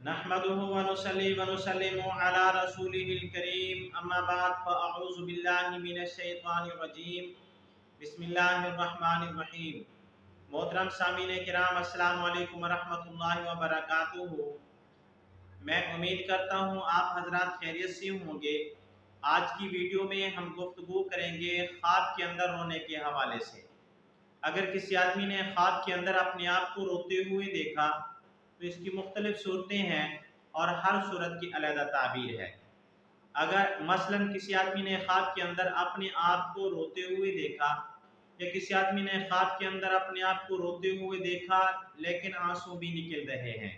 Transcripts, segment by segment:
نحمده ونصلي ونسلم على رسوله الكريم اما بعد فاعوذ باللہ من الشیطان الرجیم بسم اللہ الرحمن الرحیم۔ محترم سامعین کرام، السلام علیکم ورحمۃ اللہ وبرکاتہ۔ میں امید کرتا ہوں آپ حضرات خیریت سے ہوں گے۔ آج کی ویڈیو میں ہم گفتگو کریں گے خواب کے اندر رونے کے حوالے سے۔ اگر کسی آدمی نے خواب کے اندر اپنے آپ کو روتے ہوئے دیکھا تو اس کی مختلف صورتیں ہیں اور ہر صورت کی علیحدہ تعبیر ہے۔ اگر مثلا کسی آدمی نے خواب کے اندر اپنے آپ کو روتے ہوئے دیکھا، یا کسی آدمی نے خواب کے اندر اپنے آپ کو روتے ہوئے دیکھا لیکن آنسو بھی نکل رہے ہیں،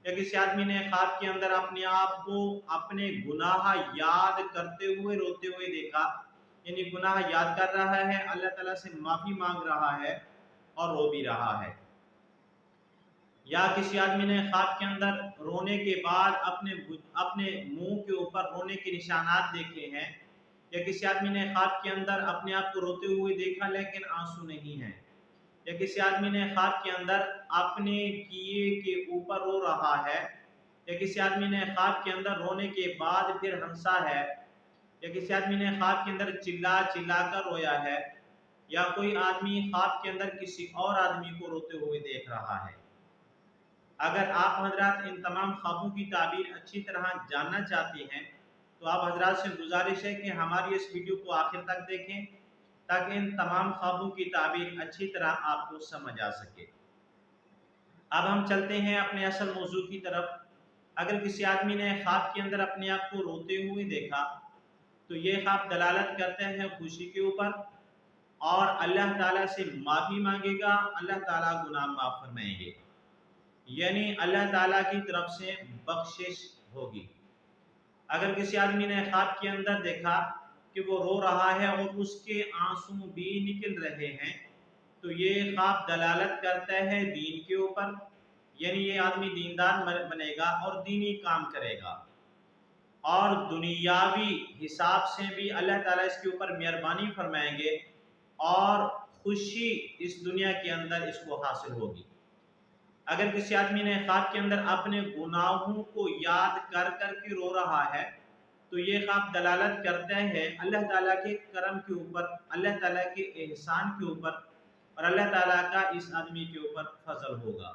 یا کسی آدمی نے خواب کے اندر اپنے آپ کو اپنے گناہ یاد کرتے ہوئے روتے ہوئے دیکھا، یعنی گناہ یاد کر رہا ہے، اللہ تعالیٰ سے معافی مانگ رہا ہے اور رو بھی رہا ہے، یا کسی آدمی نے خواب کے اندر رونے کے بعد اپنے منہ کے اوپر رونے کے نشانات دیکھے ہیں، یا کسی آدمی نے خواب کے اندر اپنے آپ کو روتے ہوئے دیکھا لیکن آنسو نہیں ہیں، یا کسی آدمی نے خواب کے اندر اپنے کیے کے اوپر رو رہا ہے، یا کسی آدمی نے خواب کے اندر رونے کے بعد پھر ہنسا ہے، یا کسی آدمی نے خواب کے اندر چلا چلا کر رویا ہے، یا کوئی آدمی خواب کے اندر کسی اور آدمی کو روتے ہوئے دیکھ رہا ہے۔ اگر آپ حضرات ان تمام خوابوں کی تعبیر اچھی طرح جاننا چاہتے ہیں تو آپ حضرات سے گزارش ہے کہ ہماری اس ویڈیو کو آخر تک دیکھیں تاکہ ان تمام خوابوں کی تعبیر اچھی طرح آپ کو سمجھ آ سکے۔ اب ہم چلتے ہیں اپنے اصل موضوع کی طرف۔ اگر کسی آدمی نے خواب کے اندر اپنے آپ کو روتے ہوئے دیکھا تو یہ خواب دلالت کرتے ہیں خوشی کے اوپر، اور اللہ تعالیٰ سے معافی مانگے گا، اللہ تعالیٰ گناہ معاف فرمائیں گے، یعنی اللہ تعالیٰ کی طرف سے بخشش ہوگی۔ اگر کسی آدمی نے خواب کے اندر دیکھا کہ وہ رو رہا ہے اور اس کے آنسو بھی نکل رہے ہیں تو یہ خواب دلالت کرتا ہے دین کے اوپر، یعنی یہ آدمی دیندار بنے گا اور دینی کام کرے گا، اور دنیاوی حساب سے بھی اللہ تعالیٰ اس کے اوپر مہربانی فرمائیں گے اور خوشی اس دنیا کے اندر اس کو حاصل ہوگی۔ اگر کسی آدمی نے خواب کے اندر اپنے گناہوں کو یاد کر کر کے رو رہا ہے تو یہ خواب دلالت کرتا ہے اللہ تعالیٰ کے کرم کے اوپر، اللہ تعالیٰ کے احسان کے اوپر، اور اللہ تعالیٰ کا اس آدمی کے اوپر فضل ہوگا۔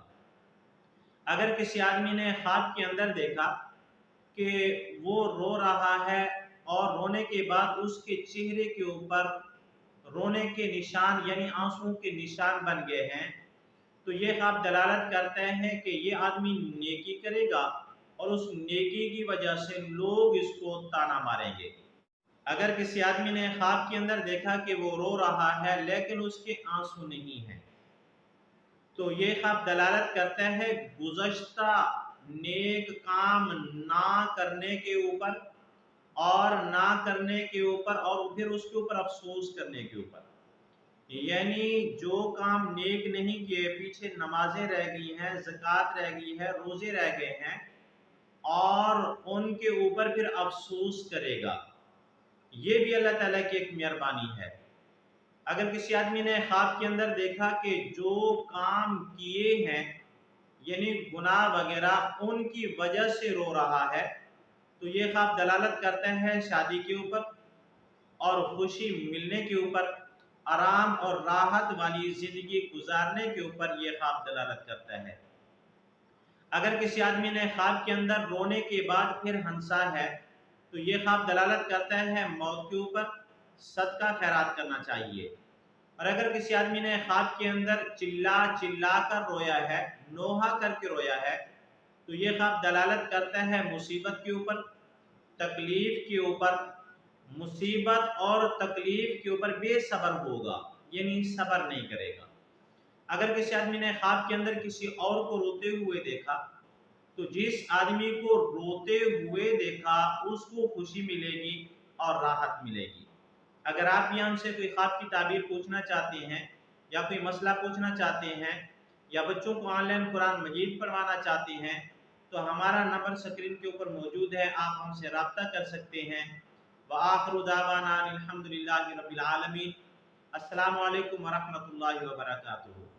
اگر کسی آدمی نے خواب کے اندر دیکھا کہ وہ رو رہا ہے اور رونے کے بعد اس کے چہرے کے اوپر رونے کے نشان یعنی آنسوں کے نشان بن گئے ہیں تو یہ خواب دلالت کرتا ہے کہ یہ آدمی نیکی کرے گا اور اس نیکی کی وجہ سے لوگ اس کو تانا ماریں گے۔ اگر کسی آدمی نے خواب کے اندر دیکھا کہ وہ رو رہا ہے لیکن اس کے آنسو نہیں ہیں تو یہ خواب دلالت کرتا ہے گزشتہ نیک کام نہ کرنے کے اوپر، اور نہ کرنے کے اوپر، اور پھر اس کے اوپر افسوس کرنے کے اوپر، یعنی جو کام نیک نہیں کیے، پیچھے نمازیں رہ گئی ہیں، زکوٰۃ رہ گئی ہے، روزے رہ گئے ہیں، اور ان کے اوپر پھر افسوس کرے گا، یہ بھی اللہ تعالیٰ کی ایک مہربانی ہے۔ اگر کسی آدمی نے خواب کے اندر دیکھا کہ جو کام کیے ہیں یعنی گناہ وغیرہ ان کی وجہ سے رو رہا ہے تو یہ خواب دلالت کرتا ہے شادی کے اوپر اور خوشی ملنے کے اوپر، آرام اور راحت والی زندگی گزارنے کے اوپر یہ خواب دلالت کرتا ہے۔ اگر کسی آدمی نے خواب کے اندر رونے کے بعد پھر ہنسا ہے تو یہ خواب دلالت کرتا ہے موت کے اوپر، صدقہ خیرات کرنا چاہیے۔ اور اگر کسی آدمی نے خواب کے اندر چلا چلا کر رویا ہے، نوحہ کر کے رویا ہے تو یہ خواب دلالت کرتا ہے مصیبت کے اوپر، تکلیف کے اوپر، مصیبت اور تکلیف کے اوپر بے صبر ہوگا، یعنی صبر نہیں کرے گا۔ اگر کسی آدمی نے خواب کے اندر کسی اور کو روتے ہوئے دیکھا تو جس آدمی کو روتے ہوئے دیکھا اس کو خوشی ملے گی اور راحت ملے گی۔ اگر آپ بھی ہم سے کوئی خواب کی تعبیر پوچھنا چاہتے ہیں یا کوئی مسئلہ پوچھنا چاہتے ہیں یا بچوں کو آن لائن قرآن مجید پڑھوانا چاہتے ہیں تو ہمارا نمبر سکرین کے اوپر موجود ہے، آپ ہم سے رابطہ کر سکتے ہیں۔ وآخر دعوانا الحمدللہ رب العالمین۔ السلام علیکم ورحمۃ اللہ وبرکاتہ۔